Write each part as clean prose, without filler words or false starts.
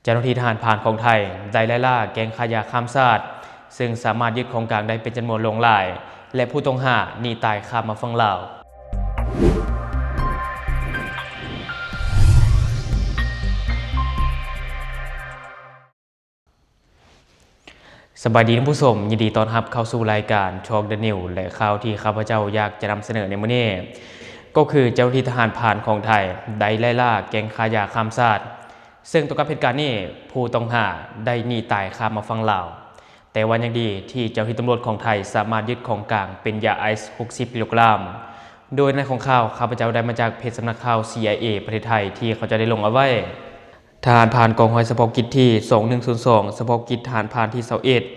เจ้าหน้าที่ทหารพรานของไทยได้ไล่ล่าแก๊งค้ายาข้ามชาติซึ่งสามารถยึดของกลางได้เป็นจำนวนหลงหลายและผู้ต้องหาหนีตายข้ามมาฝั่งลาวสบายดีท่านผู้ชมยินดีต้อนรับเข้าสู่รายการช็อกเดอะนิวและข่าวที่ข้าพเจ้าอยากจะนำเสนอในมื้อนี้ก็คือเจ้าหน้าที่ทหารพรานของไทยได้ไล่ล่าแก๊งค้ายาข้ามชาติซึ่งต่อกับเหตุการณ์นี้ผู้ต้องหาได้หนีตายข้ามมาฝั่งลาวแต่วันยังดีที่เจ้าหน้าที่ตำรวจของไทยสามารถยึดของกลางเป็นยาไอซ์60กิโลกรัมโดยในของข่าวข้าพเจ้าได้มาจากเพจสำนักข่าว CIA ประเทศไทยที่เขาจะได้ลงเอาไว้ทหารพรานกองร้อยเฉพาะกิจที่2102เฉพาะกิจทหารพรานที่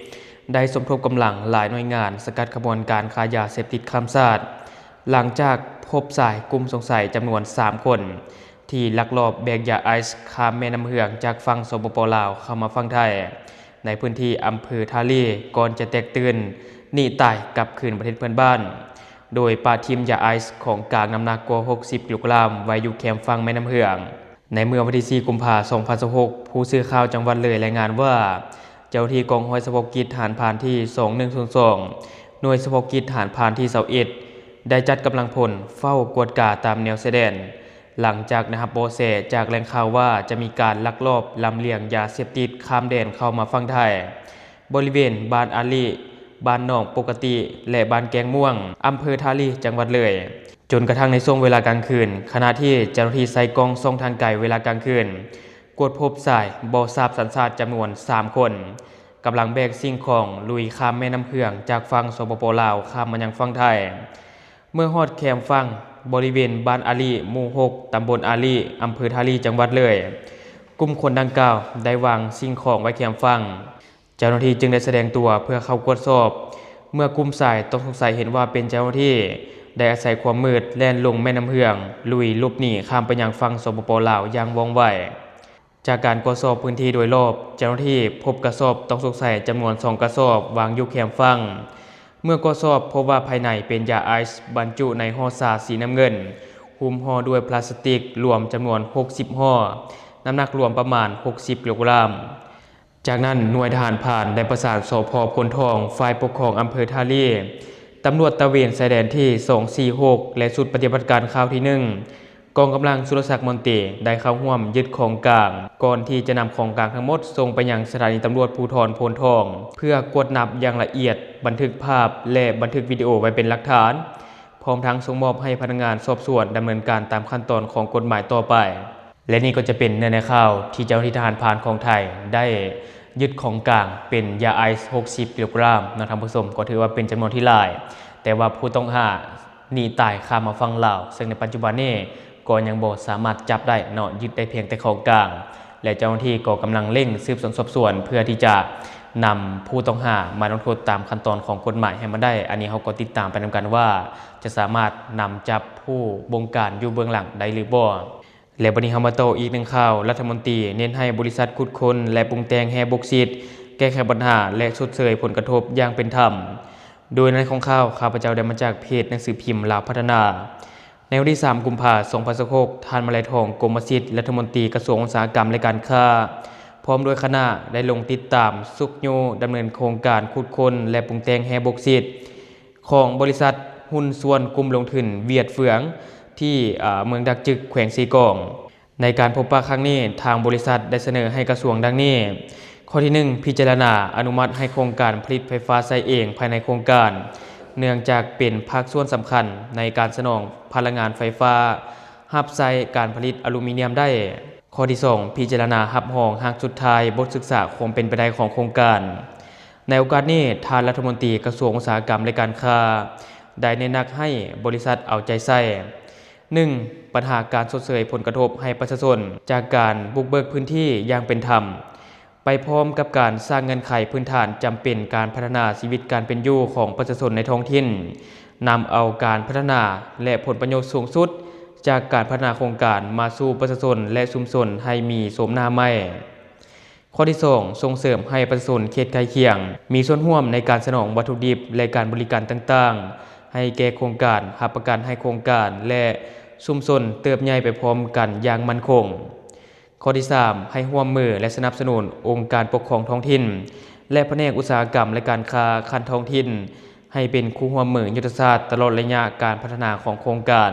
21ได้สมทบกำลังหลายหน่วยงานสกัดขบวนการค้ายาเสพติดข้ามชาติหลังจากพบสายกลุ่มสงสัยจำนวน3คนที่ลักลอบแบกยาไอซ์ข้ามแม่น้ำเหืองจากฝั่งสปป.ลาวเข้ามาฝั่งไทยในพื้นที่อำเภอทาลีก่อนจะแตกตื่นหนีตายกลับคืนประเทศเพื่อนบ้านโดยปาทิมยาไอซ์ของกลางน้ำหนักกว่า60กิโลกรัมไว้อยู่แคมป์ฝั่งแม่น้ำเหืองในเมื่อวันที่4กุมภาพันธ์2016ผู้สื่อข่าวจังหวัดเลยรายงานว่าเจ้าที่กองร้อยเฉพาะกิจฐานพรานที่2102หน่วยเฉพาะกิจฐานพรานที่21ได้จัดกำลังพลเฝ้ากวดกาตามแนวชายแดนหลังจากเบาะแสจากแหล่งข่าวว่าจะมีการลักลอบลำเลียงยาเสพติดข้ามแดนเข้ามาฝั่งไทยบริเวณบ้านอาลีบ้านหนองปกติและบ้านแกงม่วงอำเภอทาลีจังหวัดเลยจนกระทั่งในช่วงเวลากลางคืนขณะที่เจ้าหน้าที่ใส่กล้องส่องทางไกลเวลากลางคืนกดพบสายบ่ทราบสัญชาติจำนวน3คนกำลังแบกสิ่งของลุยข้ามแม่น้ำเหืองจากฝั่งสปป.ลาวข้ามมายังฝั่งไทยเมื่อฮอดแคมป์ฝั่งบริเวณบ้านอาลีหมู่6ตำบลอาลีอำเภอทาลีจังหวัดเลยกลุ่มคนดังกล่าวได้วางสิ่งของไว้แคมป์ฝั่งเจ้าหน้าที่จึงได้แสดงตัวเพื่อเข้ากวดสอบเมื่อกลุ่มสายต้องสงสัยเห็นว่าเป็นเจ้าหน้าที่ได้อาศัยความมืดแล่นลงแม่น้ำเหืองลุยหลบหนีข้ามไปยังฝั่งสปป.ลาวอย่างว่องไวจากการตรวจสอบพื้นที่โดยรอบเจ้าหน้าที่พบกระสอบต้องสงสัยจำนวน2กระสอบวางอยู่แคมป์ฝั่งเมื่อตรวจสอบพบว่าภายในเป็นยาไอซ์บรรจุในห่อซาสีน้ำเงินหุ้มห่อด้วยพลาสติกรวมจำนวน60ห่อน้ำหนักรวมประมาณ60กิโลกรัมจากนั้นหน่วยทหารพรานได้ประสานสภ.พลทองฝ่ายปกครองอำเภอทาลีตำรวจตระเวนชายแดนที่246และชุดปฏิบัติการข่าวที่1กองกำลังสุรศักดิ์มนตรีได้เข้าร่วมยึดของกลางก่อนที่จะนำของกลางทั้งหมดส่งไปยังสถานีตำรวจภูธรโพนทองเพื่อกวดนับอย่างละเอียดบันทึกภาพและบันทึกวิดีโอไว้เป็นหลักฐานพร้อมทั้งส่งมอบให้พนักงานสอบสวนดำเนินการตามขั้นตอนของกฎหมายต่อไปและนี่ก็จะเป็นเนื้อในข่าวที่เจ้าหน้าที่ทหารพรานของไทยได้ยึดของกลางเป็นยาไอซ์60กิโลกรัมท่านผู้ชมก็ถือว่าเป็นจำนวนที่หลายแต่ว่าผู้ต้องหาหนีตายข้ามมาฝั่งลาวซึ่งในปัจจุบันนี้ก็ยังบ่สามารถจับได้เนาะยึดได้เพียงแต่ของกลางและเจ้าหน้าที่ก็กำลังเร่งสืบสวนสอบสวนเพื่อที่จะนำผู้ต้องหามาลงโทษตามขั้นตอนของกฎหมายให้มันได้อันนี้เขาก็ติดตามไปนำกันว่าจะสามารถนำจับผู้บงการอยู่เบื้องหลังได้หรือบ่และวันนี้เฮามาต่ออีกหนึ่งข่าวรัฐมนตรีเน้นให้บริษัทขุดค้นและปรุงแต่งแฮบกซิตแก้ไขปัญหาและชดเชยผลกระทบอย่างเป็นธรรมโดยในของข่าวข้าพเจ้าได้มาจากเพจหนังสือพิมพ์ลาวพัฒนาในวันที่3กุมภาพันธ์2016ท่านมาลัยทองกรมสิทธิ์รัฐมนตรีกระทรวงอุตสาหกรรมและการค้าพร้อมด้วยคณะได้ลงติดตามสุกโยดำเนินโครงการขุดค้นและปรุงแต่งแฮบกซิตของบริษัทหุ้นส่วนกลุ่มลงทุนเวียดเฟืองที่เมืองดักจึกแขวงซีกองในการพบปะครั้งนี้ทางบริษัทได้เสนอให้กระทรวงดังนี้ข้อที่1พิจารณาอนุมัติให้โครงการผลิตไฟฟ้าใช้เองภายในโครงการเนื่องจากเป็นภาคส่วนสำคัญในการสนองพลังงานไฟฟ้ารับใช้การผลิตอลูมิเนียมได้ข้อที่2พิจารณารับรองหากสุดท้ายบทศึกษาความเป็นไปได้ของโครงการในโอกาสนี้ท่านรัฐมนตรีกระทรวงอุตสาหกรรมและการค้าได้แนะนำให้บริษัทเอาใจใส่ 1. ปัญหาการชดเชยผลกระทบให้ประชาชนจากการบุกเบิกพื้นที่อย่างเป็นธรรมไปพร้อมกับการสร้างเงื่อนไขพื้นฐานจำเป็นการพัฒนาชีวิตการเป็นอยู่ของประชาชนในท้องถิ่นนำเอาการพัฒนาและผลประโยชน์สูงสุดจากการพัฒนาโครงการมาสู่ประชาชนและชุมชนให้มีโฉมหน้าใหม่ข้อที่2ส่งเสริมให้ประชาชนเขตใกล้เคียงมีส่วนร่วมในการสนองวัตถุดิบและการบริการต่างๆให้แก่โครงการรับประกันให้โครงการและชุมชนเติบใหญ่ไปพร้อมกันอย่างมั่นคง ข้อที่ 3 ให้ร่วมมือและสนับสนุนองค์การปกครองท้องถิ่นและแผนกอุตสาหกรรมและการค้าคันท้องถิ่นให้เป็นคู่ร่วมมือยุทธศาสตร์ตลอดระยะการพัฒนาของโครงการ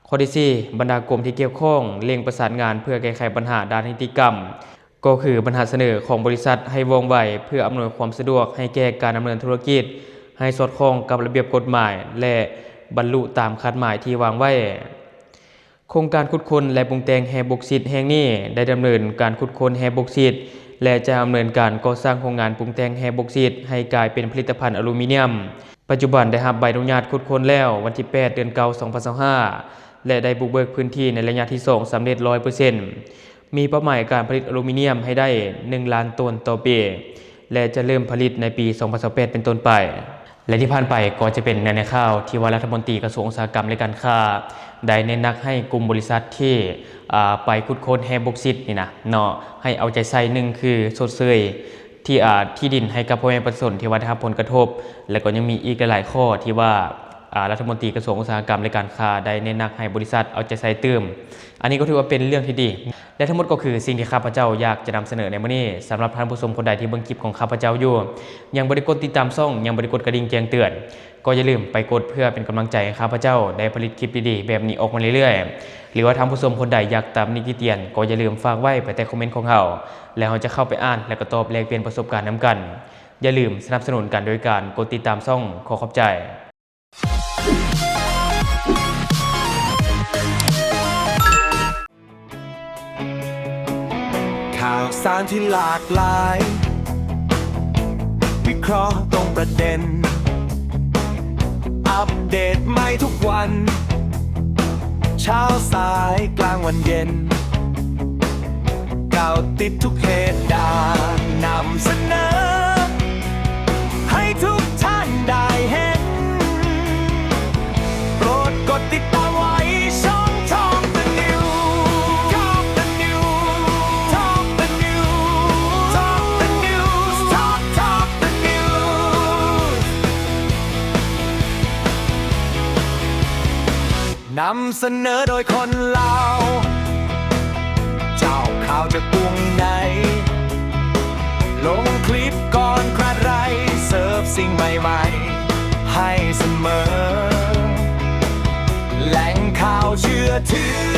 ข้อที่ 4 บรรดากรมที่เกี่ยวข้องเร่งประสานงานเพื่อแก้ไขปัญหาด้านนิติกรรมก็คือปัญหาเสนอของบริษัทให้ว่องไวเพื่ออำนวยความสะดวกให้แก่การดำเนินธุรกิจให้สอดคล้องกับระเบียบกฎหมายและบรรลุตามคาดหมายที่วางไว้โครงการขุดค้นและปรุงแต่งแฮบกซิตแห่งนี้ได้ดำเนินการขุดค้นแฮบกซิตและจะดำเนินการก่อสร้างโรงงานปรุงแต่งแฮบกซิตให้กลายเป็นผลิตภัณฑ์อลูมิเนียมปัจจุบันได้รับใบอนุญาตขุดค้นแล้ววันที่ 8 เดือน 9 2025 และได้บุกเบิกพื้นที่ในระยะที่ 2 สำเร็จ 100%มีเป้าหมายการผลิตอลูมิเนียมให้ได้ 1 ล้านตันต่อปีและจะเริ่มผลิตในปี 2028 เป็นต้นไปและที่ผ่านไปก็จะเป็นในข่าวที่ว่ารัฐมนตรีกระทรวงอุตสาหกรรมและการค้าได้เน้นหนักให้กลุ่มบริษัทที่ไปขุดค้นแฮบกซิตนี่นะเนาะให้เอาใจใส่หนึ่งคือชดเชยที่ดินให้กับพ่อแม่ประชาชนที่ว่าได้รับผลกระทบและก็ยังมีอีกหลายข้อที่ว่ารัฐมนตรีกระทรวงอุตสาหกรรมและการค้าได้เน้นหนักให้บริษัทเอาใจใส่เติมอันนี้ก็ถือว่าเป็นเรื่องที่ดีและทั้งหมดก็คือสิ่งที่ข้าพเจ้าอยากจะนำเสนอในมื้อนี้สำหรับท่านผู้ชมคนใดที่เบิ่งคลิปของข้าพเจ้าอยู่ยังบ่ได้กดติดตามช่องยังบ่ได้กดกระดิ่งแจ้งเตือนก็อย่าลืมไปกดเพื่อเป็นกำลังใจให้ข้าพเจ้าได้ผลิตคลิปดีๆแบบนี้ออกมาเรื่อยๆหรือว่าท่านผู้ชมคนใดอยากตามนิกิเตียนก็อย่าลืมฝากไว้ไปใต้คอมเมนต์ของเราแล้วเราจะเข้าไปอ่านและก็ตอบแลกเปลี่ยนประสบการณ์นํกันอย่าลืมสนับสนุนกันโดยการกดติดตามช่องขอขอบใจข่าวสารที่หลากหลายวิเคราะห์ตรงประเด็นอัปเดตใหม่ทุกวันเช้าสายกลางวันเย็นก่าวติดทุกเหตุการณ์นำเสนอให้ทุกท่านได้เห็นโปรดกดติดตามไว้ช่องTalk the News Talk the News Talk the News Talk the News Talk the News นำเสนอโดยคนลาวเจ้าข่าวจากกรุงไหนลงคลิปก่อนใครเสิร์ฟสิ่งใหม่ๆให้เสมอแหล่งข่าวเชื่อถือ